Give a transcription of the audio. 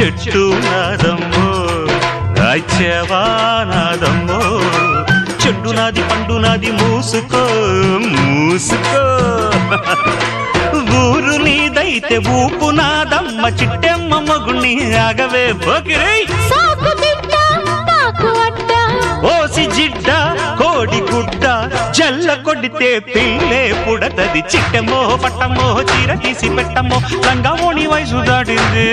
చెట్టు నాదమ్మో రాజ్యవానాదమ్మో చెట్టు నాది పండు నాది మూసుకో మూసుకో ఊరు నీదైతే ఊపు నాదమ్మ చిట్టెమ్మ మగుణ్ణి ఆగవే బొకిరై ఓసి జిడ్డ కోడి గుడ్డ జల్ల కొడితే పిల్లే పుడతది చిట్టమో పట్టమో చీర తీసి పెట్టమో లంగావోణి వయసు దాటింది